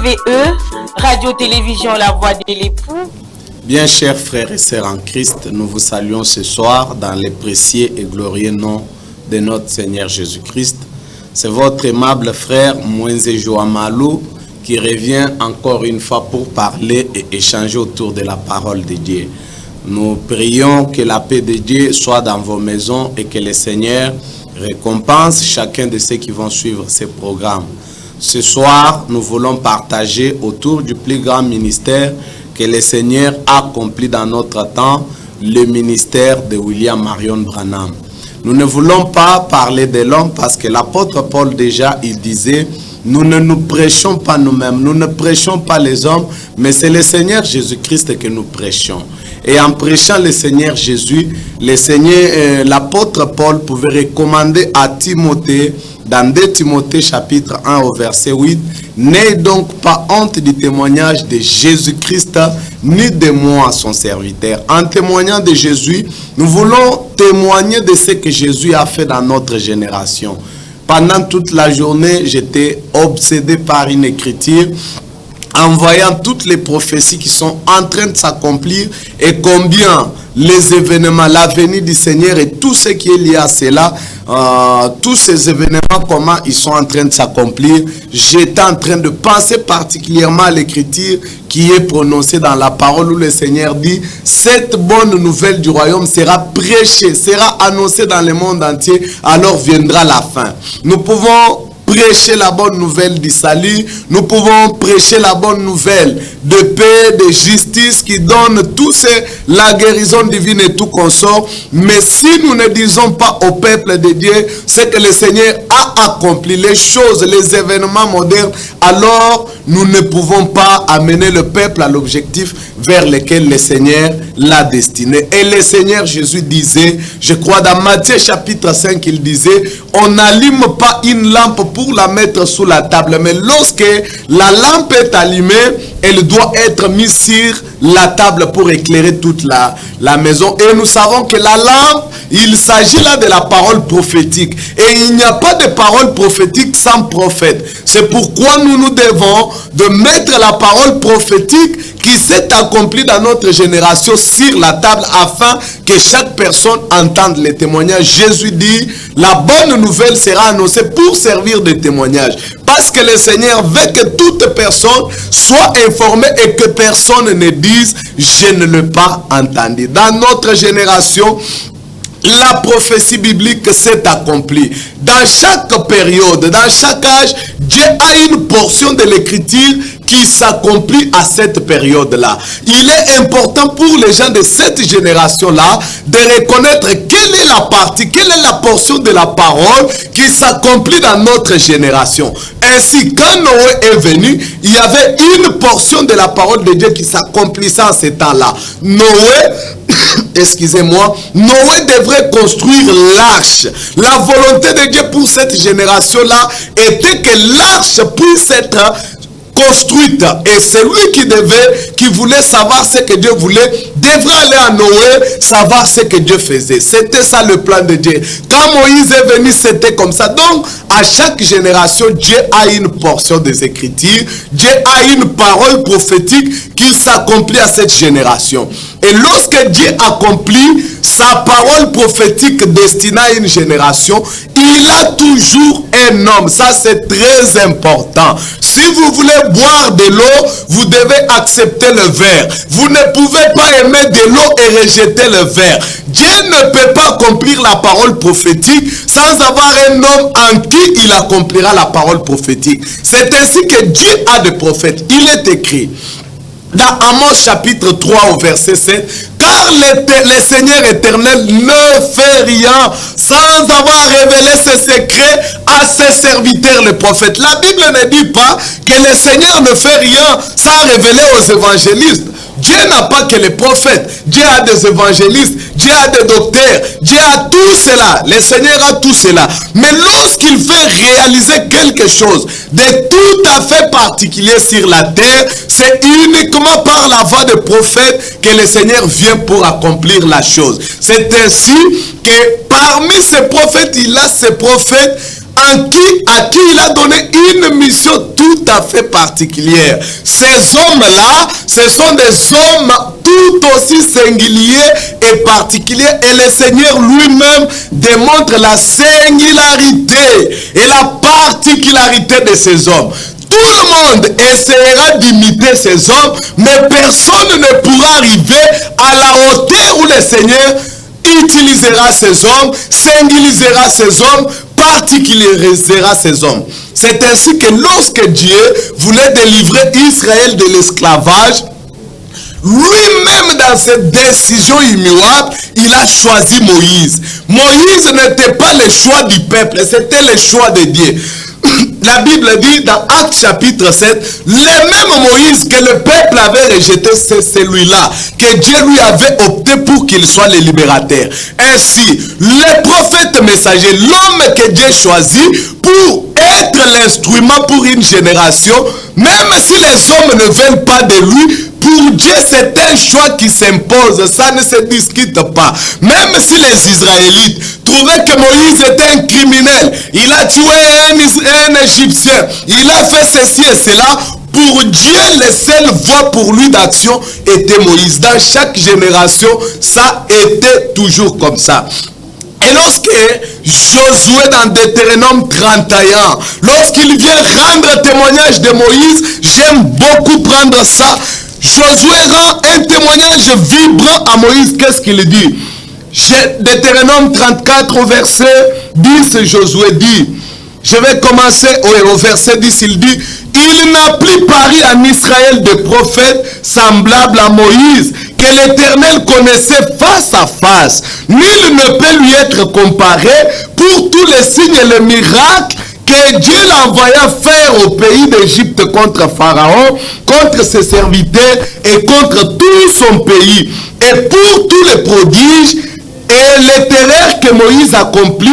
RVE, Radio-Télévision La Voix de l'époux. Bien chers frères et sœurs en Christ, nous vous saluons ce soir dans le précieux et glorieux nom de notre Seigneur Jésus-Christ. C'est votre aimable frère Mwenze Joamalou qui revient encore une fois pour parler et échanger autour de la parole de Dieu. Nous prions que la paix de Dieu soit dans vos maisons et que le Seigneur récompense chacun de ceux qui vont suivre ces programmes. Ce soir, nous voulons partager autour du plus grand ministère que le Seigneur a accompli dans notre temps, le ministère de William Marion Branham. Nous ne voulons pas parler de l'homme parce que l'apôtre Paul déjà, il disait, nous ne nous prêchons pas nous-mêmes, nous ne prêchons pas les hommes, mais c'est le Seigneur Jésus-Christ que nous prêchons. Et en prêchant le Seigneur Jésus, l'apôtre Paul pouvait recommander à Timothée, dans 2 Timothée chapitre 1 au verset 8, « N'ayez donc pas honte du témoignage de Jésus-Christ, ni de moi, son serviteur. » En témoignant de Jésus, nous voulons témoigner de ce que Jésus a fait dans notre génération. Pendant toute la journée, j'étais obsédé par une écriture, en voyant toutes les prophéties qui sont en train de s'accomplir et combien les événements, la venue du Seigneur et tout ce qui est lié à cela, tous ces événements, comment ils sont en train de s'accomplir. J'étais en train de penser particulièrement à l'écriture qui est prononcée dans la parole où le Seigneur dit « Cette bonne nouvelle du royaume sera prêchée, sera annoncée dans le monde entier, alors viendra la fin. » Nous pouvons prêcher la bonne nouvelle du salut, nous pouvons prêcher la bonne nouvelle de paix, de justice qui donne tout la guérison divine et tout consort, mais si nous ne disons pas au peuple de Dieu ce que le Seigneur a accompli, les choses, les événements modernes, alors nous ne pouvons pas amener le peuple à l'objectif vers lequel le Seigneur l'a destiné. Et le Seigneur Jésus disait, je crois dans Matthieu chapitre 5, il disait, on n'allume pas une lampe pour la mettre sous la table, mais lorsque la lampe est allumée, elle doit être mise sur la table pour éclairer toute la maison. Et nous savons que la lampe, il s'agit là de la parole prophétique. Et il n'y a pas de parole prophétique sans prophète. C'est pourquoi nous devons de mettre la parole prophétique qui s'est accomplie dans notre génération sur la table afin que chaque personne entende les témoignages. Jésus dit, la bonne nouvelle sera annoncée pour servir de témoignage. Parce que le Seigneur veut que toute personne soit informée et que personne ne dise, je ne l'ai pas entendu. Dans notre génération, la prophétie biblique s'est accomplie. Dans chaque période, dans chaque âge, Dieu a une portion de l'écriture qui s'accomplit à cette période-là. Il est important pour les gens de cette génération-là de reconnaître quelle est la partie, quelle est la portion de la parole qui s'accomplit dans notre génération. Ainsi, quand Noé est venu, il y avait une portion de la parole de Dieu qui s'accomplissait en ce temps-là. Excusez-moi, Noé devrait construire l'arche. La volonté de Dieu pour cette génération-là était que l'arche puisse être construite. Et celui qui voulait savoir ce que Dieu voulait, devrait aller à Noé, savoir ce que Dieu faisait. C'était ça le plan de Dieu. Quand Moïse est venu, c'était comme ça. Donc, à chaque génération, Dieu a une portion des Écritures. Dieu a une parole prophétique qui s'accomplit à cette génération. Et lorsque Dieu accomplit sa parole prophétique destinée à une génération, il a toujours un homme. Ça, c'est très important. Si vous voulez boire de l'eau, vous devez accepter le verre. Vous ne pouvez pas aimer de l'eau et rejeter le verre. Dieu ne peut pas accomplir la parole prophétique sans avoir un homme en qui il accomplira la parole prophétique. C'est ainsi que Dieu a des prophètes. Il est écrit dans Amos chapitre 3 au verset 7, car le Seigneur éternel ne fait rien sans avoir révélé ses secrets à ses serviteurs les prophètes. La Bible ne dit pas que le Seigneur ne fait rien sans révéler aux évangélistes. Dieu n'a pas que les prophètes. Dieu a des évangélistes, Dieu a des docteurs, Dieu a tout cela. Le Seigneur a tout cela. Mais lorsqu'il fait réaliser quelque chose de tout à fait particulier sur la terre, c'est uniquement par la voix des prophètes que le Seigneur vient pour accomplir la chose. C'est ainsi que parmi ces prophètes, il a ces prophètes à qui il a donné une mission tout à fait particulière. Ces hommes-là, ce sont des hommes tout aussi singuliers et particuliers, et le Seigneur lui-même démontre la singularité et la particularité de ces hommes. Tout le monde essaiera d'imiter ces hommes, mais personne ne pourra arriver à la hauteur où le Seigneur utilisera ces hommes, singulisera ces hommes, particularisera ces hommes. C'est ainsi que lorsque Dieu voulait délivrer Israël de l'esclavage, lui-même dans cette décision immuable, il a choisi Moïse. Moïse n'était pas le choix du peuple, c'était le choix de Dieu. La Bible dit dans Actes chapitre 7, le même Moïse que le peuple avait rejeté, c'est celui-là que Dieu lui avait opté pour qu'il soit le libérateur. Ainsi, le prophète messager, l'homme que Dieu choisit pour être l'instrument pour une génération, même si les hommes ne veulent pas de lui, pour Dieu, c'est un choix qui s'impose, ça ne se discute pas. Même si les Israélites trouvaient que Moïse était un criminel, il a tué un Égyptien, il a fait ceci et cela, pour Dieu, la seule voie pour lui d'action était Moïse. Dans chaque génération, ça était toujours comme ça. Et lorsque Josué dans Deutéronome 31, lorsqu'il vient rendre témoignage de Moïse, j'aime beaucoup prendre ça. Josué rend un témoignage vibrant à Moïse. Qu'est-ce qu'il dit? Deutéronome 34 au verset 10, Josué dit, je vais commencer au verset 10, il dit, il n'a plus paru en Israël de prophète semblable à Moïse, que l'Éternel connaissait face à face. Nul ne peut lui être comparé pour tous les signes et les miracles que Dieu l'envoya faire au pays d'Égypte contre Pharaon, contre ses serviteurs et contre tout son pays. Et pour tous les prodiges et les terreurs que Moïse accomplit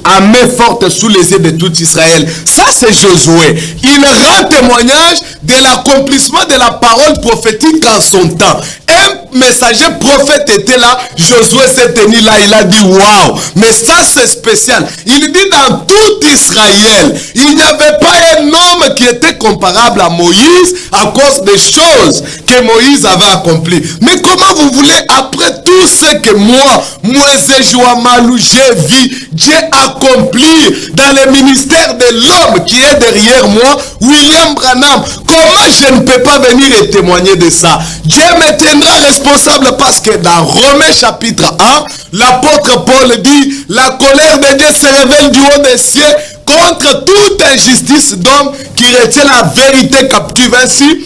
à main forte sous les yeux de tout Israël. Ça, c'est Josué. Il rend témoignage de l'accomplissement de la parole prophétique en son temps. Un messager prophète était là, Josué s'est tenu là, il a dit waouh, mais ça c'est spécial. Il dit dans tout Israël, il n'y avait pas un homme qui était comparable à Moïse à cause des choses que Moïse avait accomplies. Mais comment vous voulez, après tout ce que moi, Moïse Joamalou, j'ai vu Dieu accomplir dans le ministère de l'homme qui est derrière moi, William Branham, comment je ne peux pas venir et témoigner de ça? Dieu me tiendra responsable parce que dans Romains chapitre 1, l'apôtre Paul dit, la colère de Dieu se révèle du haut des cieux contre toute injustice d'homme qui retient la vérité captive. Ainsi,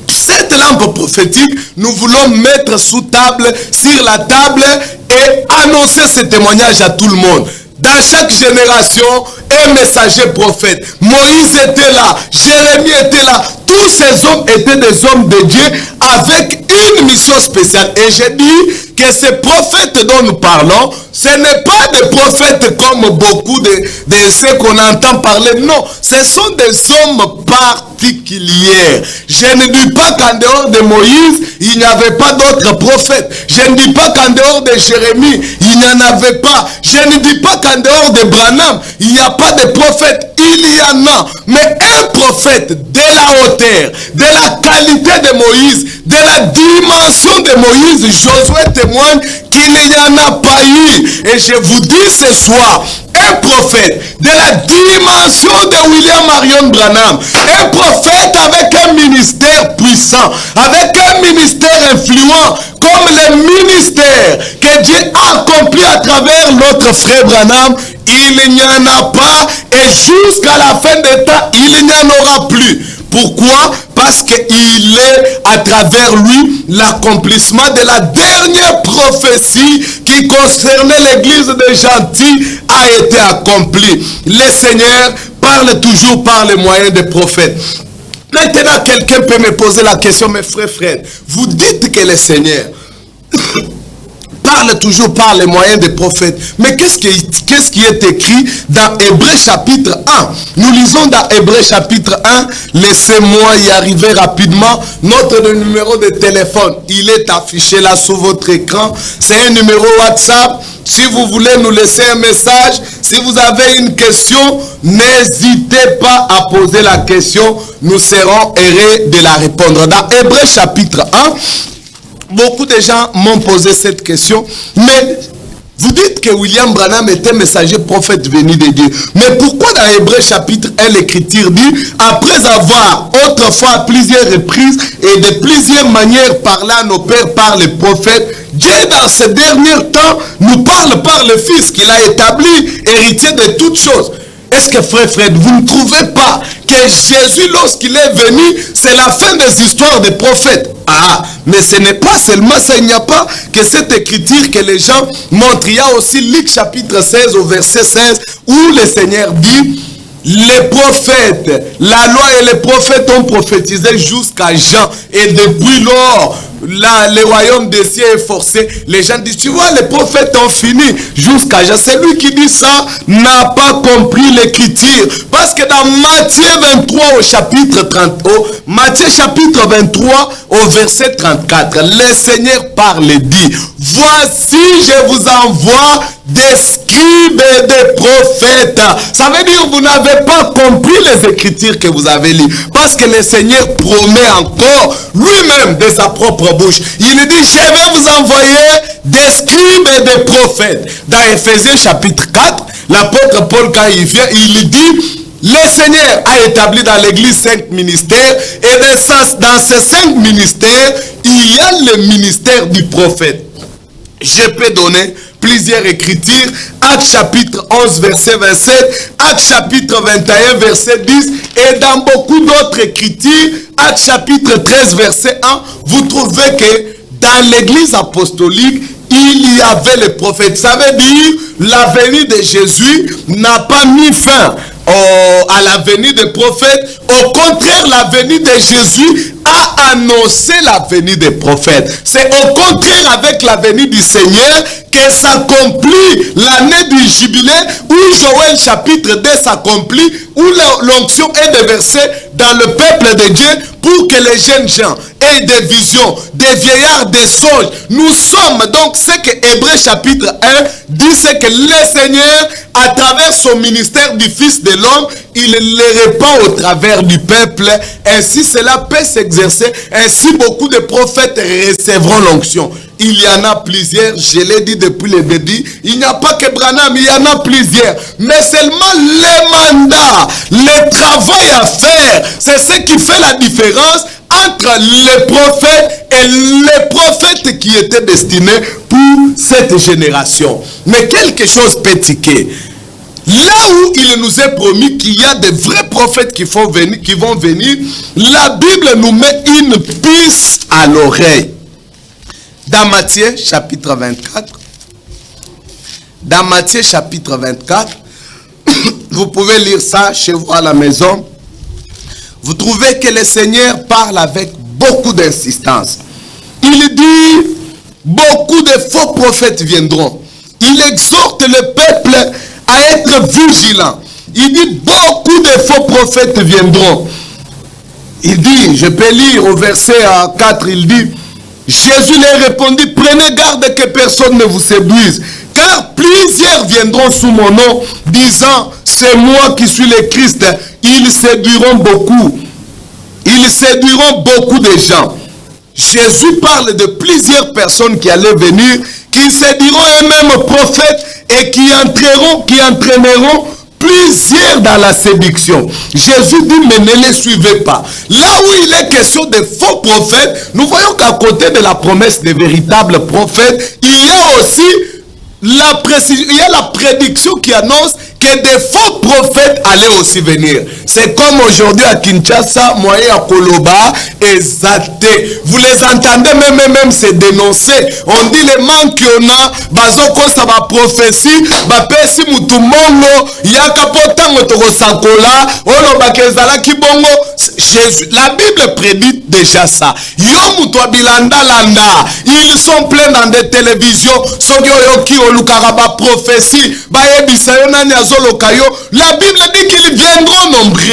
cette lampe prophétique, nous voulons mettre sous table, sur la table et annoncer ce témoignage à tout le monde. Dans chaque génération, un messager prophète. Moïse était là, Jérémie était là. Tous ces hommes étaient des hommes de Dieu avec une mission spéciale. Et je dis que ces prophètes dont nous parlons, ce n'est pas des prophètes comme beaucoup de ceux qu'on entend parler. Non, ce sont des hommes particuliers. Je ne dis pas qu'en dehors de Moïse, il n'y avait pas d'autres prophètes. Je ne dis pas qu'en dehors de Jérémie, il n'y en avait pas. Je ne dis pas qu'en dehors de Branham, il n'y a pas de prophètes. Il y en a. Mais un prophète de la hauteur, de la qualité de Moïse, de la dimension de Moïse, Josué témoigne qu'il n'y en a pas eu. Et je vous dis ce soir, un prophète de la dimension de William Marion Branham, un prophète avec un ministère puissant, avec un ministère influent, comme le ministère que Dieu a accompli à travers notre frère Branham, il n'y en a pas, et jusqu'à la fin des temps, il n'y en aura plus. Pourquoi? Parce qu'il est à travers lui l'accomplissement de la dernière prophétie qui concernait l'église des gentils a été accompli. Le Seigneur parle toujours par les moyens des prophètes. Maintenant, quelqu'un peut me poser la question, mes frères, vous dites que le Seigneur parle toujours par les moyens des prophètes. Mais qu'est-ce qui est écrit dans Hébreux chapitre 1? Nous lisons dans Hébreux chapitre 1. Laissez-moi y arriver rapidement. Notre numéro de téléphone, il est affiché là sous votre écran. C'est un numéro WhatsApp. Si vous voulez nous laisser un message, si vous avez une question, n'hésitez pas à poser la question. Nous serons heureux de la répondre. Dans Hébreux chapitre 1, beaucoup de gens m'ont posé cette question. Mais vous dites que William Branham était messager prophète venu de Dieu. Mais pourquoi dans Hébreux chapitre 1, l'Écriture dit, après avoir autrefois à plusieurs reprises et de plusieurs manières parlé à nos pères par les prophètes, Dieu dans ces derniers temps nous parle par le Fils qu'il a établi, héritier de toutes choses. Est-ce que frère Fred, vous ne trouvez pas que Jésus, lorsqu'il est venu, c'est la fin des histoires des prophètes? Ah, mais ce n'est pas seulement ça, il n'y a pas que cette écriture que les gens montrent. Il y a aussi Luc chapitre 16 au verset 16 où le Seigneur dit, les prophètes, la loi et les prophètes ont prophétisé jusqu'à Jean. Et depuis lors, le royaume des cieux est forcé. Les gens disent, tu vois, les prophètes ont fini jusqu'à Jean. Celui qui dit ça n'a pas compris l'écriture. Parce que dans Matthieu 23 au chapitre 30, Matthieu chapitre 23 au verset 34, le Seigneur parle et dit, voici je vous envoie des scribes et des prophètes. Ça veut dire que vous n'avez pas compris les écritures que vous avez lues. Parce que le Seigneur promet encore lui-même de sa propre bouche. Il dit, je vais vous envoyer des scribes et des prophètes. Dans Ephésiens chapitre 4, l'apôtre Paul, quand il vient, il dit, le Seigneur a établi dans l'église 5 ministères. Et dans ces 5 ministères, il y a le ministère du prophète. Je peux donner plusieurs écritures. Actes chapitre 11 verset 27, Actes chapitre 21 verset 10 et dans beaucoup d'autres écritures, Actes chapitre 13 verset 1, vous trouvez que dans l'église apostolique, il y avait les prophètes. Ça veut dire la venue de Jésus n'a pas mis fin à la venue des prophètes. Au contraire, la venue de Jésus a annoncé la venue des prophètes. C'est au contraire avec la venue du Seigneur que s'accomplit l'année du jubilé où Joël chapitre 2 s'accomplit, où l'onction est déversée dans le peuple de Dieu pour que les jeunes gens aient des visions, des vieillards, des songes. Nous sommes donc ce que Hébreux chapitre 1 dit, c'est que le Seigneur, à travers son ministère du Fils de l'homme, il les répand au travers du peuple. Ainsi cela peut s'exercer. Ainsi beaucoup de prophètes recevront l'onction. Il y en a plusieurs, je l'ai dit depuis le début. Il n'y a pas que Branham, il y en a plusieurs. Mais seulement les mandats, le travail à faire, c'est ce qui fait la différence entre les prophètes et les prophètes qui étaient destinés pour cette génération. Mais quelque chose peut tiquer. Là où il nous est promis qu'il y a de vrais prophètes qui vont venir, la Bible nous met une puce à l'oreille. Dans Matthieu chapitre 24, dans Matthieu chapitre 24, vous pouvez lire ça chez vous à la maison. Vous trouvez que le Seigneur parle avec beaucoup d'insistance. Il dit, beaucoup de faux prophètes viendront. Il exhorte le peuple à être vigilant. Il dit, beaucoup de faux prophètes viendront. Il dit, je peux lire au verset 4, il dit, Jésus leur répondit, prenez garde que personne ne vous séduise, car plusieurs viendront sous mon nom, disant, c'est moi qui suis le Christ. Ils séduiront beaucoup. Ils séduiront beaucoup de gens. Jésus parle de plusieurs personnes qui allaient venir, qui séduiront eux-mêmes prophètes et qui entraîneront plusieurs dans la séduction. Jésus dit, mais ne les suivez pas. Là où il est question de faux prophètes, nous voyons qu'à côté de la promesse des véritables prophètes, il y a aussi la prédiction qui annonce que des faux prophètes allaient aussi venir. C'est comme aujourd'hui à Kinshasa, moyen à Koloba, exalté. Vous les entendez même se dénoncer. On dit les manques qu'on a, bazoko ça va prophétie, bapesi mutumongo, yakapotango toko sakola, ono bakezala kibongo. Jésus, la Bible prédit déjà ça. Yo muto bilanda landa, ils sont pleins dans des télévisions, soki oyoki olukaraba prophétie, bayebisa yo nani azoloka yo. La Bible dit qu'ils viendront nombreux.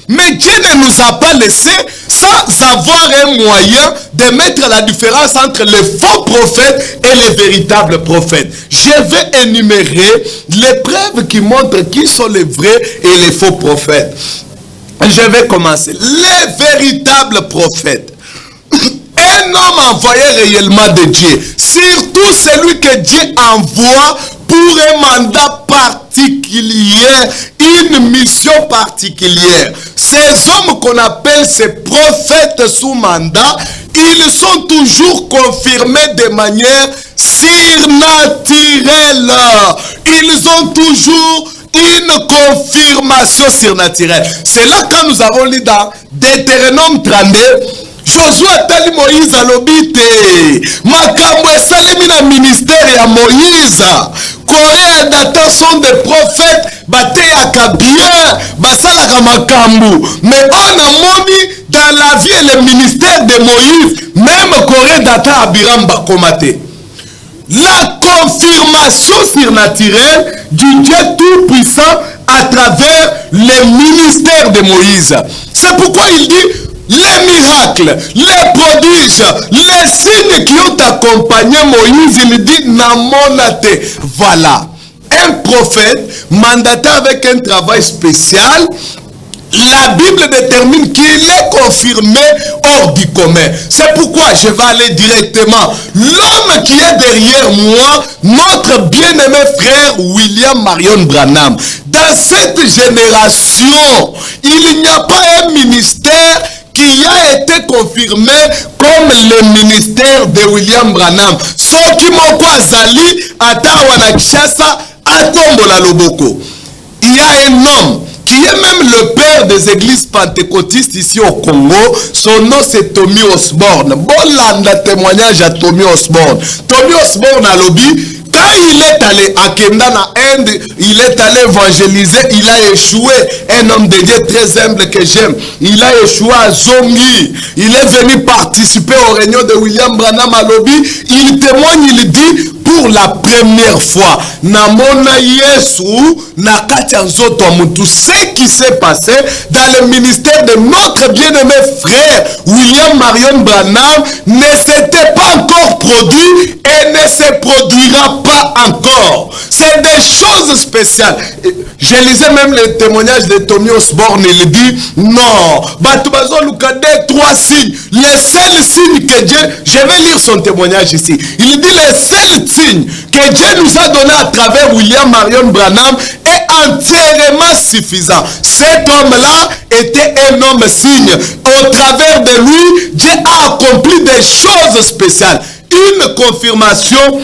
Mais Dieu ne nous a pas laissé sans avoir un moyen de mettre la différence entre les faux prophètes et les véritables prophètes. Je vais énumérer les preuves qui montrent qui sont les vrais et les faux prophètes. Je vais commencer. Les véritables prophètes. Un homme envoyé réellement de Dieu. Surtout celui que Dieu envoie pour un mandat particulier, une mission particulière. Ces hommes qu'on appelle ces prophètes sous mandat, ils sont toujours confirmés de manière surnaturelle. Ils ont toujours une confirmation surnaturelle. C'est là quand nous avons lu dans Deutéronome 32, Josué atali Moïse alobite makambo esalemi na ministère ya Moïse. Corée Nathan sont des prophètes bateyaka bien basalaka makambo, mais on a moni dans la vie et le ministère de Moïse, même Corée Nathan abiram bakomate. La confirmation surnaturelle du Dieu tout-puissant à travers le ministère de Moïse. C'est pourquoi il dit les miracles, les prodiges, les signes qui ont accompagné Moïse, il dit Namonate. Voilà, un prophète mandaté avec un travail spécial. La Bible détermine qu'il est confirmé hors du commun. C'est pourquoi je vais aller directement. L'homme qui est derrière moi, notre bien-aimé frère William Marion Branham. Dans cette génération, il n'y a pas un ministère qui a été confirmé comme le ministère de William Branham. Soki moko azali ata wana Kinshasa atombola loboko. Il y a un homme qui est même le père des églises pentecôtistes ici au Congo. Son nom c'est Tommy Osborne. Bolanda témoignage à Tommy Osborne. Tommy Osborne a lobby. Quand il est allé à Kendana Inde, il est allé évangéliser, il a échoué. Un homme de Dieu très humble que j'aime. Il a échoué à Zongi. Il est venu participer aux réunions de William Branham à Lobby. Il témoigne, il dit, pour la première fois, Namona Yesu, Nakatia Nzoto Mutu, ce qui s'est passé dans le ministère de notre bien-aimé frère William Marion Branham ne s'était pas encore produit et ne se produira pas encore. C'est des choses spéciales. Je lisais même le témoignage de Tommy Osborne. Il dit non, Batubazo Lukade, 3 signes. Les seuls signes que Dieu, je vais lire son témoignage ici. Il dit les seuls signes que Dieu nous a donné à travers William Marion Branham est entièrement suffisant. Cet homme-là était un homme signe. Au travers de lui, Dieu a accompli des choses spéciales. Une confirmation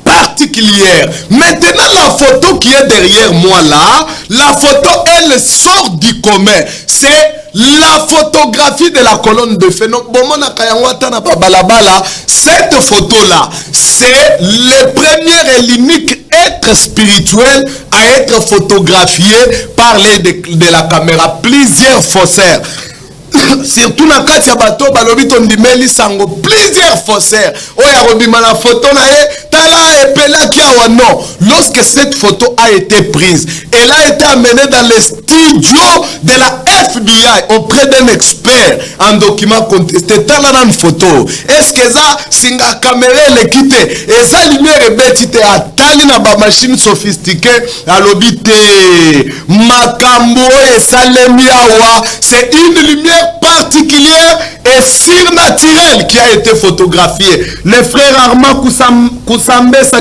particulière. Maintenant, la photo qui est derrière moi là, la photo, elle sort du commun. C'est la photographie de la colonne de feu. Cette photo-là, c'est le premier et l'unique être spirituel à être photographié par l'aide de la caméra. Plusieurs faussaires. Surtout na kati ya bato balobi tondimeli sango plusieurs faussaires. Oya robima la photo na ye tala epela ki awa non. Lorsque cette photo a été prise, elle a été amenée dans les studios de la FBI auprès d'un expert en document contesté. Tala na photo. Est-ce que ça singa caméra le quitte et ça lumière betite atali na ba machine sophistiquée alobi te makambo et salemi awa, c'est une lumière particulière et surnaturelle qui a été photographiée. Les frères Armand Koussambe,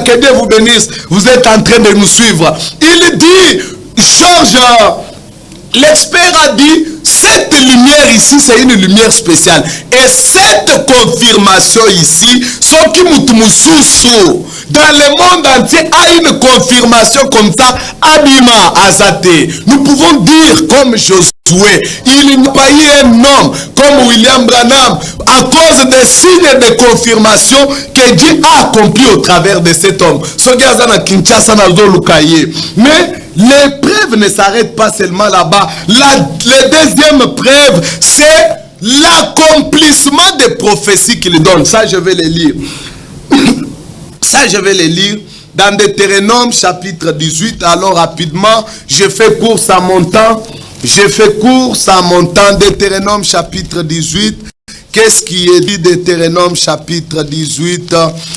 que Dieu vous bénisse, vous êtes en train de nous suivre. Il dit, Georges, l'expert a dit, cette lumière ici, c'est une lumière spéciale. Et cette confirmation ici, Soki Mutumususu, dans le monde entier a une confirmation comme ça, Abima Azate. Nous pouvons dire comme Josué, il n'y a pas eu un homme comme William Branham à cause des signes de confirmation que Dieu a accompli au travers de cet homme. Mais l'épreuve ne s'arrête pas seulement là-bas. La deuxième preuve, c'est l'accomplissement des prophéties qu'il donne. Ça, je vais les lire. Ça, je vais les lire dans Deutéronome chapitre 18. Alors, rapidement, je fais course à mon temps. Deutéronome chapitre 18. Qu'est-ce qui est dit Deutéronome chapitre 18?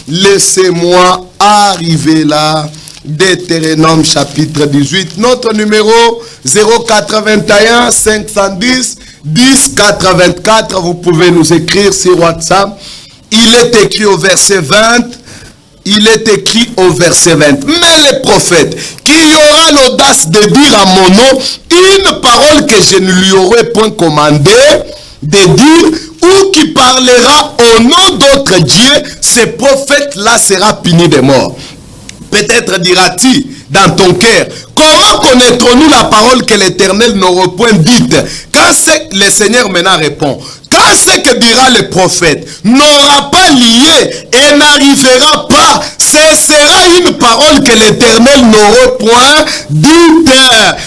Laissez-moi arriver là. Deutéronome chapitre 18. Notre numéro 081 510 10 84. Vous pouvez nous écrire sur WhatsApp. Il est écrit au verset 20. Il est écrit au verset 20. Mais les prophètes qui aura l'audace de dire à mon nom une parole que je ne lui aurais point commandé de dire, ou qui parlera au nom d'autres dieux, ce prophète-là sera puni de mort. Peut-être dira-t-il dans ton cœur, comment connaîtrons-nous la parole que l'Éternel n'aura point dite? Quand le Seigneur maintenant répond, quand ce que dira le prophète n'aura pas lié et n'arrivera pas, ce sera une parole que l'Éternel n'aura point dite.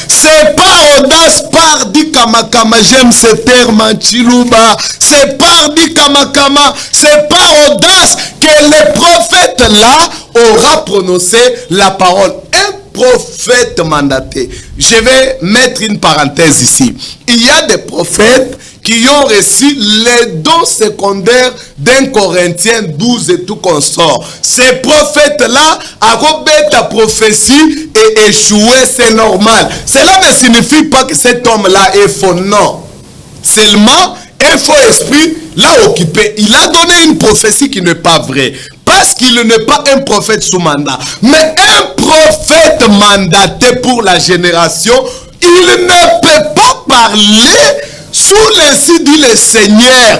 C'est pas audace par dit kamakama, j'aime ce terme Chiluba. C'est par dit kamakama, c'est pas audace que le prophète là aura prononcé la parole. Un prophète mandaté. Je vais mettre une parenthèse ici. Il y a des prophètes qui ont reçu les dons secondaires d'un Corinthiens 12 et tout consort. Ces prophètes-là, à rebattre ta prophétie et échouer, c'est normal. Cela ne signifie pas que cet homme-là est faux, non. Seulement, un faux esprit l'a occupé. Il a donné une prophétie qui n'est pas vraie. Parce qu'il n'est pas un prophète sous mandat. Mais un prophète mandaté pour la génération, il ne peut pas parler sous l'insi dit le Seigneur,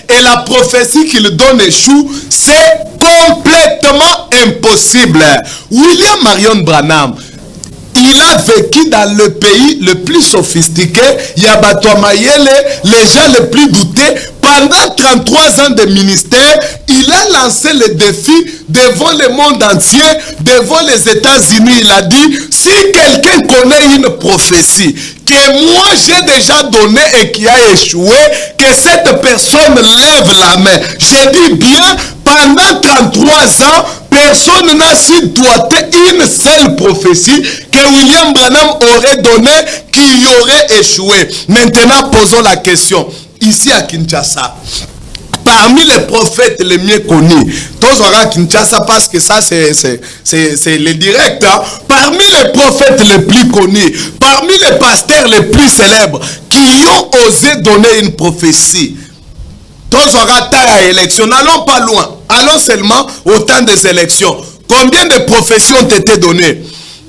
et la prophétie qu'il donne échoue, c'est complètement impossible. William Marion Branham, il a vécu dans le pays le plus sophistiqué, Yabatwa Mayele, les gens les plus doutés. Pendant 33 ans de ministère, il a lancé le défi devant le monde entier, devant les États-Unis. Il a dit, si quelqu'un connaît une prophétie que moi j'ai déjà donnée et qui a échoué, que cette personne lève la main. J'ai dit bien, pendant 33 ans, personne n'a su doiter une seule prophétie que William Branham aurait donnée qui aurait échoué. Maintenant, posons la question. Ici à Kinshasa, parmi les prophètes les mieux connus, tous à Kinshasa parce que ça c'est le direct, hein? Parmi les prophètes les plus connus, parmi les pasteurs les plus célèbres qui ont osé donner une prophétie, tous aura ta élection, n'allons pas loin, allons seulement au temps des élections. Combien de prophéties ont été données?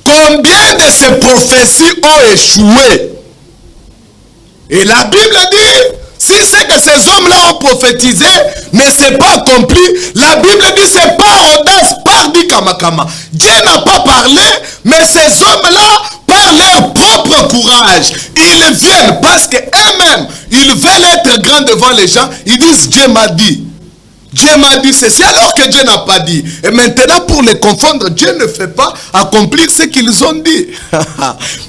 Combien de ces prophéties ont échoué? Et la Bible dit, si c'est que ces hommes-là ont prophétisé, mais ce n'est pas accompli, la Bible dit c'est pas audace par dit kamakama. Dieu n'a pas parlé, mais ces hommes-là, par leur propre courage, ils viennent parce qu'eux-mêmes, ils veulent être grands devant les gens. Ils disent Dieu m'a dit. Dieu m'a dit ceci alors que Dieu n'a pas dit. Et maintenant pour les confondre, Dieu ne fait pas accomplir ce qu'ils ont dit.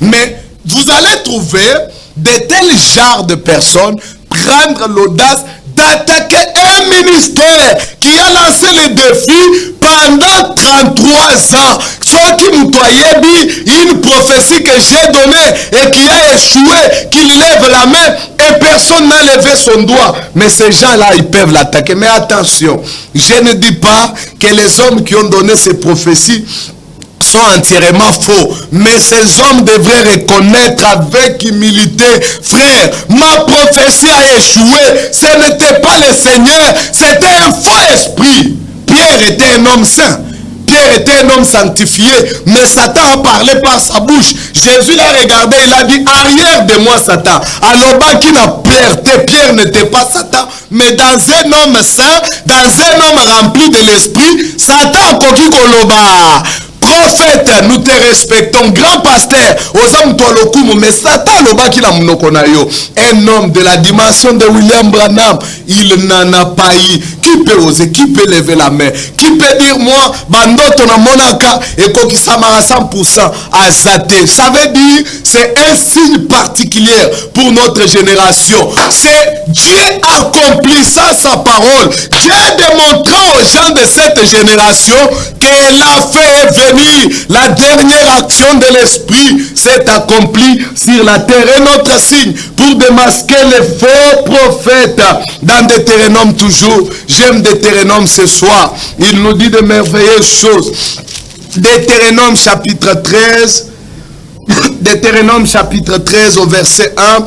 Mais vous allez trouver de tels genres de personnes prendre l'audace d'attaquer un ministère qui a lancé le défi pendant 33 ans. Soit qui une prophétie que j'ai donnée et qui a échoué, qu'il lève la main et personne n'a levé son doigt. Mais ces gens-là, ils peuvent l'attaquer. Mais attention, je ne dis pas que les hommes qui ont donné ces prophéties sont entièrement faux, mais ces hommes devraient reconnaître avec humilité, frère, ma prophétie a échoué, ce n'était pas le Seigneur, c'était un faux esprit. Pierre était un homme saint. Pierre était un homme sanctifié, mais Satan a parlé par sa bouche. Jésus l'a regardé, il a dit, arrière de moi Satan. Alors, qui n'a Pierre n'était pas Satan, mais dans un homme saint, dans un homme rempli de l'esprit, Satan koki koloba. Prophète, nous te respectons. Grand pasteur, mais Satan un homme de la dimension de William Branham, il n'en a pas eu. Qui peut oser, qui peut lever la main, qui peut dire moi, bandoto na monaka et kokisama à 100% à Satan. Ça veut dire, c'est un signe particulier pour notre génération. C'est Dieu accomplissant sa parole. Dieu démontrant aux gens de cette génération qu'elle a fait venir la dernière action de l'esprit s'est accomplie sur la terre. Et notre signe pour démasquer les faux prophètes dans Deutéronome toujours. J'aime Deutéronome ce soir. Il nous dit de merveilleuses choses. Deutéronome chapitre 13. Deutéronome chapitre 13 au verset 1.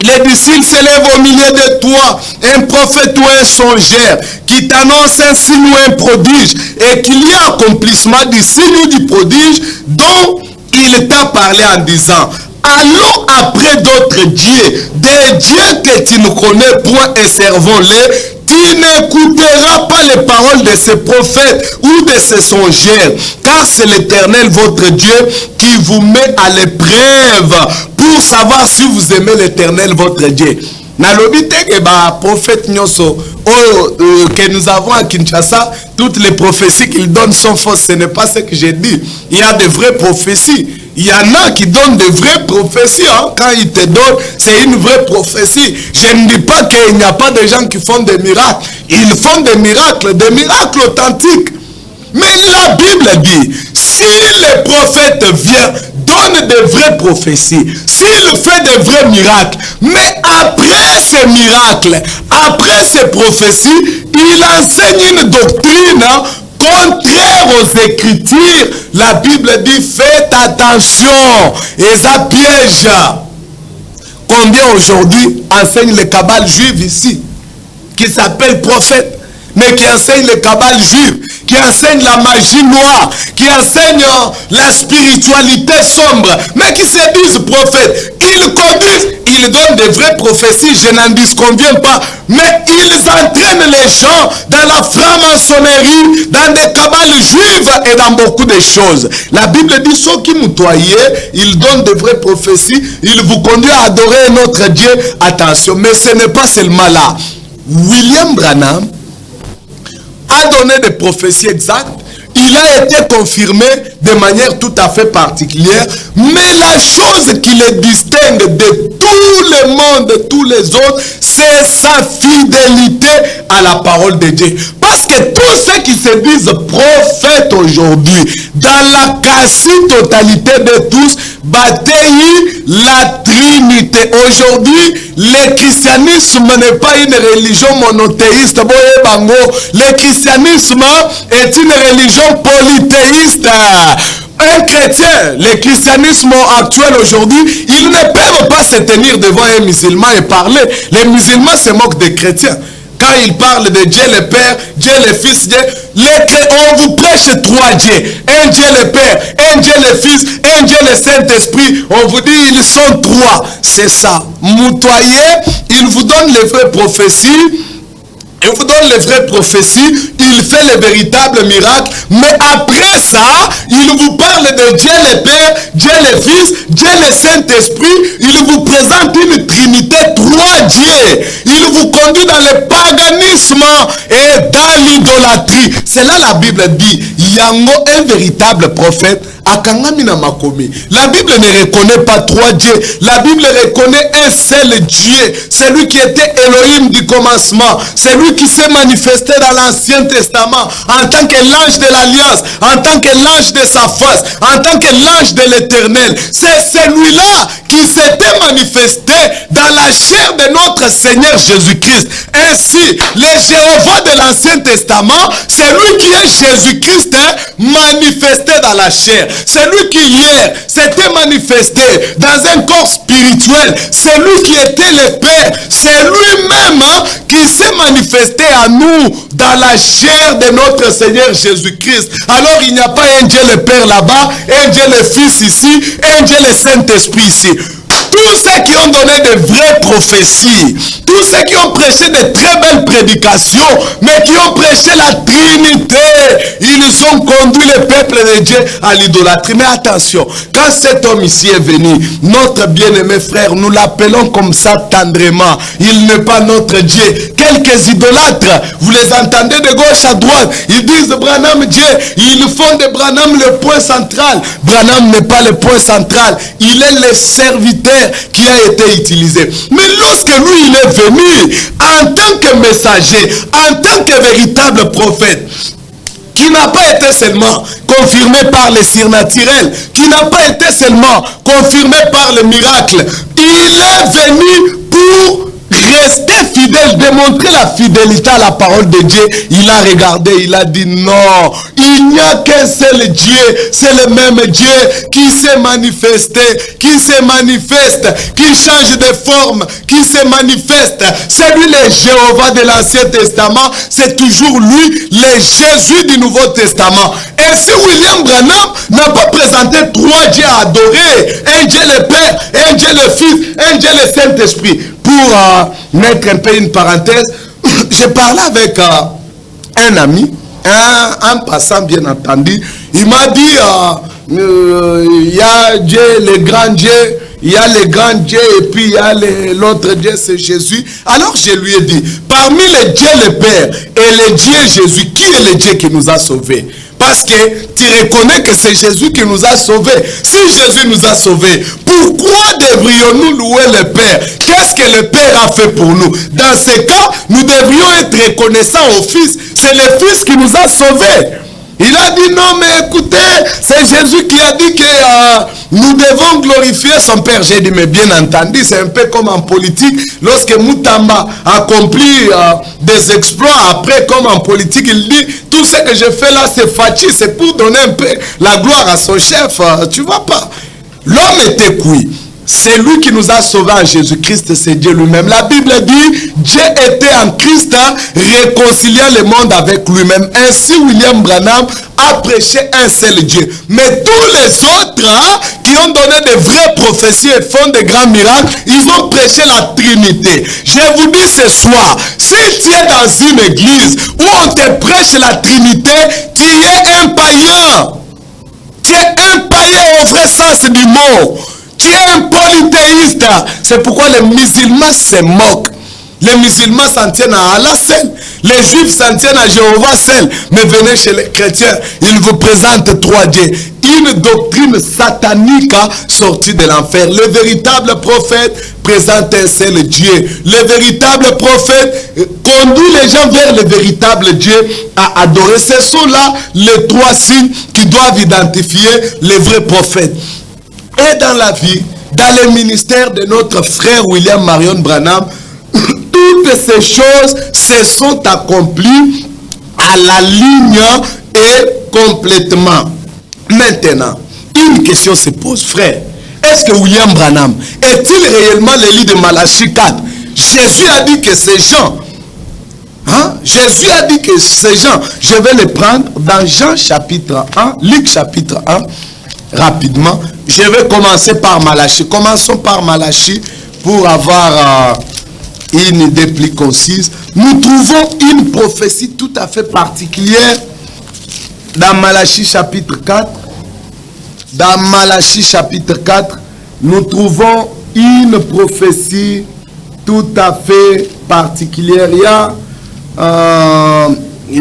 Les disciples s'élèvent au milieu de toi, un prophète ou un songeur, qui t'annonce un signe ou un prodige, et qu'il y a accomplissement du signe ou du prodige dont il t'a parlé en disant, allons après d'autres dieux, des dieux que tu ne connais point et servons-les. Tu n'écouteras pas les paroles de ces prophètes ou de ces songeurs, car c'est l'Éternel votre Dieu qui vous met à l'épreuve pour savoir si vous aimez l'Éternel votre Dieu. Nalobite que prophète Nyoso que nous avons à Kinshasa, toutes les prophéties qu'il donne sont fausses. Ce n'est pas ce que j'ai dit. Il y a de vraies prophéties. Il y en a qui donnent de vraies prophéties. Hein. Quand ils te donnent, c'est une vraie prophétie. Je ne dis pas qu'il n'y a pas de gens qui font des miracles. Ils font des miracles authentiques. Mais la Bible dit, si le prophète vient, donne de vraies prophéties, s'il fait de vrais miracles, mais après ces miracles, après ces prophéties, il enseigne une doctrine contraire aux Écritures. La Bible dit, faites attention, et ça piège. Combien aujourd'hui enseignent les cabales juives ici, qui s'appellent prophètes, mais qui enseignent les cabales juives, qui enseignent la magie noire, qui enseignent la spiritualité sombre, mais qui se disent prophètes. Ils conduisent, ils donnent des vraies prophéties, je n'en disconviens pas, mais ils entraînent les gens dans la franc-maçonnerie, dans des cabales juives et dans beaucoup de choses. La Bible dit, ceux qui moutoyent, ils donnent de vraies prophéties, ils vous conduisent à adorer notre Dieu. Attention, mais ce n'est pas seulement là. William Branham a donné des prophéties exactes, il a été confirmé de manière tout à fait particulière, mais la chose qui le distingue de tout le monde, de tous les autres, c'est sa fidélité à la parole de Dieu. Parce que tous ceux qui se disent prophètes aujourd'hui, dans la quasi-totalité de tous, bataillent la Trinité. Aujourd'hui, le christianisme n'est pas une religion monothéiste. Le christianisme est une religion polythéiste. Un chrétien, le christianisme actuel aujourd'hui, ils ne peuvent pas se tenir devant un musulman et parler. Les musulmans se moquent des chrétiens. Quand ils parlent de Dieu le Père, Dieu le Fils, on vous prêche trois dieux. Un Dieu le Père, un Dieu le Fils, un Dieu le Saint-Esprit. On vous dit ils sont trois. C'est ça. Moutoyer, il vous donne les vraies prophéties. Il vous donne les vraies prophéties, il fait les véritables miracles, mais après ça, il vous parle de Dieu le Père, Dieu le Fils, Dieu le Saint-Esprit, il vous présente une trinité, trois dieux. Il vous conduit dans le paganisme et dans l'idolâtrie. C'est là la Bible dit, Yango, un véritable prophète, Akangami makomi. La Bible ne reconnaît pas trois dieux. La Bible reconnaît un seul Dieu. Celui qui était Elohim du commencement. Celui qui s'est manifesté dans l'Ancien Testament en tant que l'ange de l'Alliance, en tant que l'ange de sa face, en tant que l'ange de l'Éternel. C'est celui-là qui s'était manifesté dans la chair de notre Seigneur Jésus-Christ. Ainsi, les Jéhovah de l'Ancien Testament, c'est lui qui est Jésus-Christ manifesté dans la chair. celui qui hier s'était manifesté dans un corps spirituel, celui qui était le Père, c'est lui-même qui s'est manifesté à nous dans la chair de notre Seigneur Jésus-Christ. Alors il n'y a pas un Dieu le Père là-bas, un Dieu le Fils ici, un Dieu le Saint-Esprit ici. Tous ceux qui ont donné de vraies prophéties, tous ceux qui ont prêché de très belles prédications, mais qui ont prêché la Trinité, ils ont conduit le peuple de Dieu à l'idolâtrie. Mais attention, quand cet homme ici est venu, notre bien-aimé frère, nous l'appelons comme ça tendrement. Il n'est pas notre Dieu. Quelques idolâtres, vous les entendez de gauche à droite, ils disent Branham Dieu, ils font de Branham le point central. Branham n'est pas le point central, il est le serviteur qui a été utilisé. Mais lorsque lui il est venu en tant que messager, en tant que véritable prophète, qui n'a pas été seulement confirmé par les surnaturels, qui n'a pas été seulement confirmé par le miracle, il est venu pour rester fidèle, démontrer la fidélité à la parole de Dieu. Il a regardé, il a dit non, il n'y a qu'un seul Dieu, c'est le même Dieu qui s'est manifesté, qui se manifeste, qui change de forme, qui se manifeste. C'est lui le Jéhovah de l'Ancien Testament, c'est toujours lui le Jésus du Nouveau Testament. Ainsi William Branham n'a pas présenté trois dieux à adorer, un Dieu le Père, un Dieu le Fils, un Dieu le Saint-Esprit. Pour mettre un peu une parenthèse, j'ai parlé avec un ami, un passant bien entendu. Il m'a dit, il y a Dieu, le grand Dieu, il y a le grand Dieu et puis il y a l'autre Dieu, c'est Jésus. Alors je lui ai dit, parmi les dieux le Père et le Dieu Jésus, qui est le Dieu qui nous a sauvés? Parce que tu reconnais que c'est Jésus qui nous a sauvés. Si Jésus nous a sauvés, pourquoi devrions-nous louer le Père? Qu'est-ce que le Père a fait pour nous? Dans ce cas, nous devrions être reconnaissants au Fils. C'est le Fils qui nous a sauvés. Il a dit non, mais écoutez, c'est Jésus qui a dit que nous devons glorifier son Père. J'ai dit, mais bien entendu, c'est un peu comme en politique. Lorsque Moutamba accomplit des exploits, après, comme en politique, il dit, tout ce que je fais là, c'est Fachi, c'est pour donner un peu la gloire à son chef. Tu vois pas? L'homme était cuit. C'est lui qui nous a sauvés en Jésus-Christ, c'est Dieu lui-même. La Bible dit, Dieu était en Christ, réconciliant le monde avec lui-même. Ainsi, William Branham a prêché un seul Dieu. Mais tous les autres qui ont donné de vraies prophéties et font de grands miracles, ils ont prêché la Trinité. Je vous dis ce soir, si tu es dans une église où on te prêche la Trinité, tu es un païen. Tu es un païen au vrai sens du mot. Tu es un polythéiste. C'est pourquoi les musulmans se moquent. Les musulmans s'en tiennent à Allah seul. Les juifs s'en tiennent à Jéhovah seul. Mais venez chez les chrétiens, ils vous présentent trois dieux. Une doctrine satanique sortie de l'enfer. Le véritable prophète présente un seul Dieu. Le véritable prophète conduit les gens vers le véritable Dieu à adorer. Ce sont là les trois signes qui doivent identifier les vrais prophètes. Et dans la vie, dans le ministère de notre frère William Marion Branham, toutes ces choses se sont accomplies à la ligne et complètement. Maintenant, une question se pose, frère. Est-ce que William Branham est-il réellement le lit de Malachie 4? Jésus a dit que c'est Jean. Jésus a dit que c'est Jean. Je vais le prendre dans Jean chapitre 1, Luc chapitre 1, rapidement. Je vais commencer par Malachie. Commençons par Malachie pour avoir une idée plus concise. Nous trouvons une prophétie tout à fait particulière dans Malachie chapitre 4. Dans Malachie chapitre 4, nous trouvons une prophétie tout à fait particulière. Il y a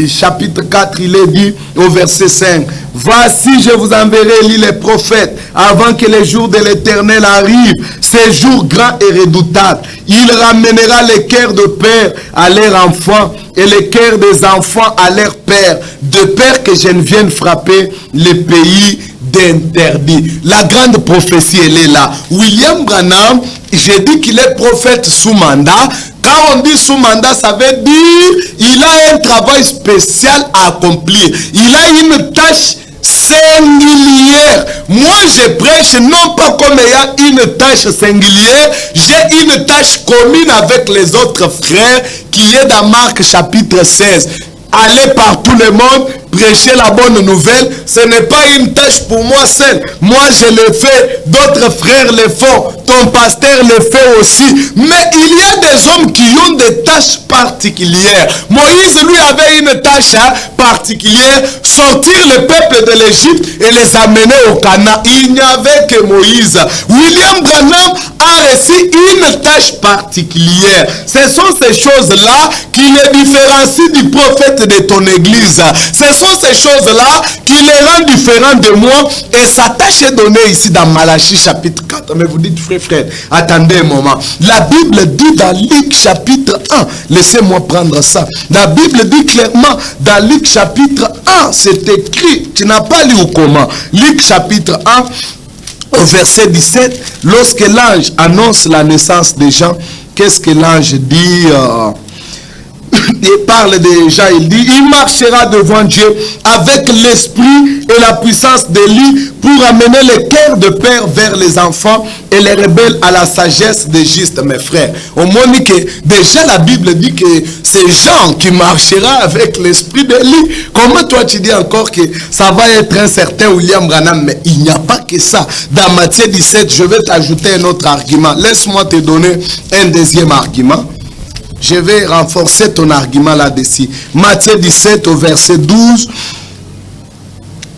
chapitre 4, il est dit au verset 5. Voici, je vous enverrai les prophètes avant que les jours de l'Éternel arrivent. Ces jours grands et redoutables. Il ramènera les cœurs de père à leurs enfants et les cœurs des enfants à leurs pères, de peur que je ne vienne frapper les pays d'interdit. La grande prophétie, elle est là. William Branham, j'ai dit qu'il est prophète sous mandat. Quand on dit sous mandat, ça veut dire il a un travail spécial à accomplir. Il a une tâche singulière. Moi, je prêche non pas comme ayant une tâche singulière, j'ai une tâche commune avec les autres frères qui est dans Marc chapitre 16. Allez par tout le monde, prêcher la bonne nouvelle, ce n'est pas une tâche pour moi seul. Moi, je le fais, d'autres frères le font, ton pasteur le fait aussi. Mais il y a des hommes qui ont des tâches particulières. Moïse, lui, avait une tâche particulière, sortir le peuple de l'Égypte et les amener au Canaan. Il n'y avait que Moïse. William Branham a reçu une tâche particulière. Ce sont ces choses-là qui le différencient du prophète de ton église. Ce sont ces choses-là qui les rendent différents de moi. Et sa tâche est donnée ici dans Malachie chapitre 4. Mais vous dites, frère, attendez un moment. La Bible dit dans Luc chapitre 1. Laissez-moi prendre ça. La Bible dit clairement dans Luc chapitre 1. C'est écrit. Tu n'as pas lu ou comment? Luc chapitre 1. Au verset 17. Lorsque l'ange annonce la naissance des gens, qu'est-ce que l'ange dit? Il parle déjà, il dit, il marchera devant Dieu avec l'esprit et la puissance d'Élie pour amener les cœurs de père vers les enfants et les rebelles à la sagesse des justes. Mes frères, au moins que déjà la Bible dit que c'est Jean qui marchera avec l'esprit d'Élie. Comment toi tu dis encore que ça va être un certain William Branham? Mais il n'y a pas que ça. Dans Matthieu 17, je vais t'ajouter un autre argument. Laisse-moi te donner un deuxième argument. Je vais renforcer ton argument là-dessus. Matthieu 17 au verset 12.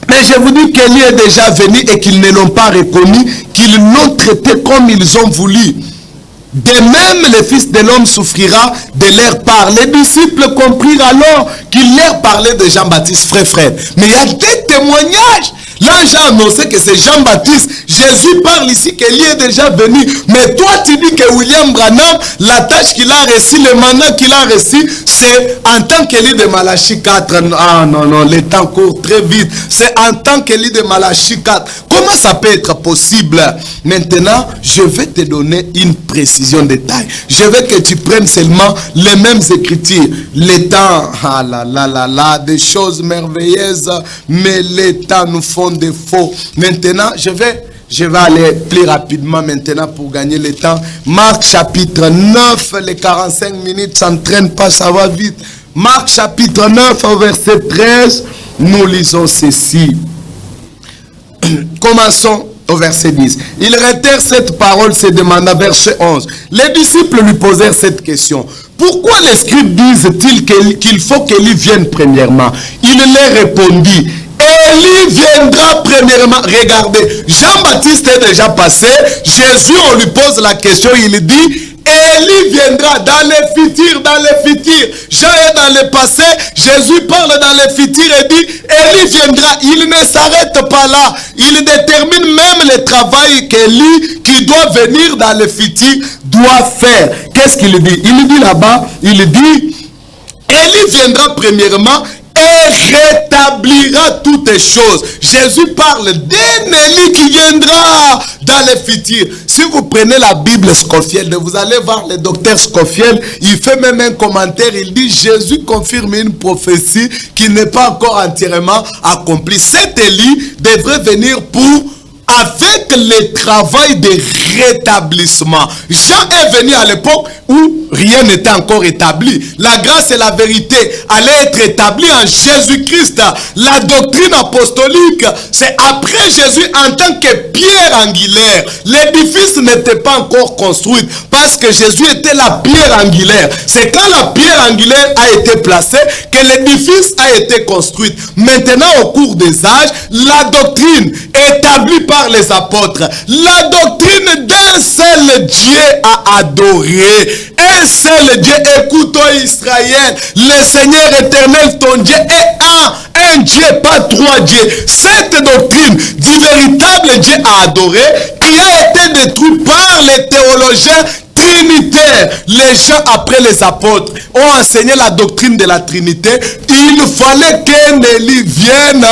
Mais je vous dis qu'Élie est déjà venu et qu'ils ne l'ont pas reconnu, qu'ils l'ont traité comme ils ont voulu. De même, le Fils de l'homme souffrira de leur part. Les disciples comprirent alors qu'il leur parlait de Jean-Baptiste, frère. Mais il y a des témoignages. L'ange a annoncé que c'est Jean-Baptiste. Jésus parle ici qu'Élie est déjà venu. Mais toi, tu dis que William Branham, la tâche qu'il a reçue, le mandat qu'il a reçu, c'est en tant qu'Élie de Malachie 4. Ah non, le temps court très vite. C'est en tant qu'Élie de Malachie 4. Comment ça peut être possible? Maintenant, je vais te donner une précision de taille. Je veux que tu prennes seulement les mêmes écritures. Les temps, ah là, des choses merveilleuses, mais les temps nous font défaut. Maintenant, je vais aller plus rapidement maintenant pour gagner le temps. Marc chapitre 9, les 45 minutes, ça ne traîne pas, ça va vite. Marc chapitre 9, au verset 13, nous lisons ceci. Commençons au verset 10. Il réitère cette parole, se demanda, verset 11. Les disciples lui posèrent cette question. Pourquoi les scribes disent-ils qu'il faut qu'Élie vienne premièrement? Il leur répondit. Élie viendra premièrement. Regardez, Jean-Baptiste est déjà passé. Jésus, on lui pose la question, il dit, Élie viendra dans les futurs, Jean est dans le passé, Jésus parle dans les futurs et dit, Élie viendra. Il ne s'arrête pas là. Il détermine même le travail qu'Élie, qui doit venir dans le futur, doit faire. Qu'est-ce qu'il dit? Il dit là-bas, il dit, Élie viendra premièrement et rétablira toutes les choses. Jésus parle d'un Élie qui viendra dans le futur. Si vous prenez la Bible Scofield, vous allez voir le docteur Scofield, il fait même un commentaire, il dit Jésus confirme une prophétie qui n'est pas encore entièrement accomplie. Cet Élie devrait venir avec le travail de rétablissement. Jean est venu à l'époque où rien n'était encore établi. La grâce et la vérité allaient être établies en Jésus-Christ. La doctrine apostolique, c'est après Jésus en tant que pierre angulaire. L'édifice n'était pas encore construit parce que Jésus était la pierre angulaire. C'est quand la pierre angulaire a été placée que l'édifice a été construit. Maintenant, au cours des âges, la doctrine établie par les apôtres, la doctrine d'un seul Dieu à adorer. Un seul Dieu, écoute-toi Israël, le Seigneur éternel, ton Dieu est un Dieu, pas trois dieux. Cette doctrine du véritable Dieu à adorer, qui a été détruite par les théologiens trinitaires. Les gens après les apôtres ont enseigné la doctrine de la Trinité. Il fallait qu'un Élie vienne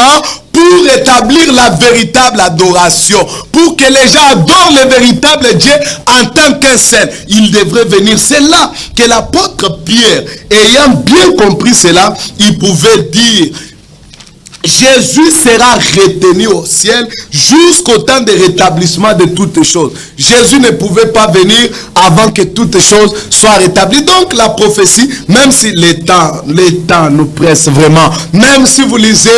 pour établir la véritable adoration, pour que les gens adorent le véritable Dieu en tant qu'un seul. Il devrait venir. C'est là que l'apôtre Pierre, ayant bien compris cela, il pouvait dire Jésus sera retenu au ciel jusqu'au temps de rétablissement de toutes choses. Jésus ne pouvait pas venir avant que toutes choses soient rétablies. Donc la prophétie, même si les temps nous pressent vraiment, même si vous lisez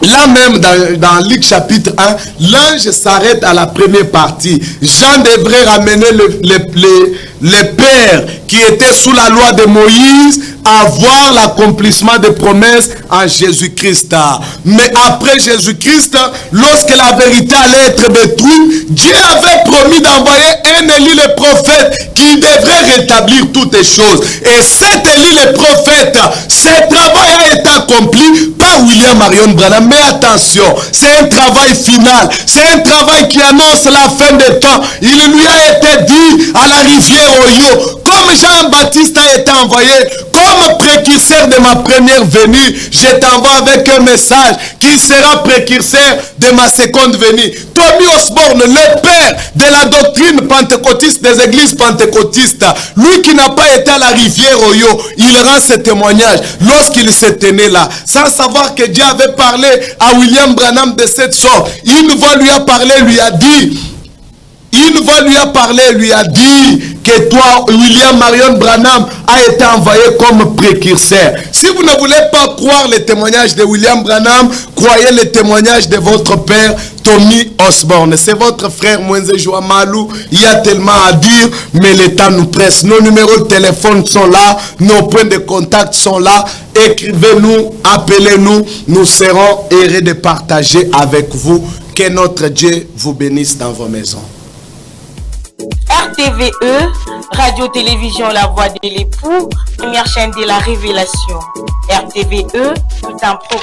là même dans Luc chapitre 1, l'ange s'arrête à la première partie. Jean devrait ramener les pères qui étaient sous la loi de Moïse à voir l'accomplissement des promesses en Jésus-Christ. Mais après Jésus-Christ, lorsque la vérité allait être détruite, Dieu avait promis d'envoyer un Élie le prophète qui devrait rétablir toutes les choses. Et cet Élie le prophète, ce travail a été accompli par William Marion Branham. Mais attention, c'est un travail final. C'est un travail qui annonce la fin des temps. Il lui a été dit à la rivière Oyo, comme Jean-Baptiste a été envoyé, comme précurseur de ma première venue, je t'envoie avec un message qui sera précurseur de ma seconde venue. Tommy Osborne, le père de la doctrine pentecôtiste, des églises pentecôtistes, lui qui n'a pas été à la rivière Oyo, il rend ce témoignage lorsqu'il se tenait là, sans savoir que Dieu avait parlé à William Branham de cette sorte. Une voix lui a parlé, lui a dit, que toi, William Marion Branham, a été envoyé comme précurseur. Si vous ne voulez pas croire les témoignages de William Branham, croyez les témoignages de votre père, Tommy Osborne. C'est votre frère Mwenze Joamalou. Il y a tellement à dire, mais le temps nous presse. Nos numéros de téléphone sont là, nos points de contact sont là. Écrivez-nous, appelez-nous, nous serons heureux de partager avec vous. Que notre Dieu vous bénisse dans vos maisons. RTVE, Radio-Télévision La Voix de l'époux, première chaîne de la révélation. RTVE, tout un programme.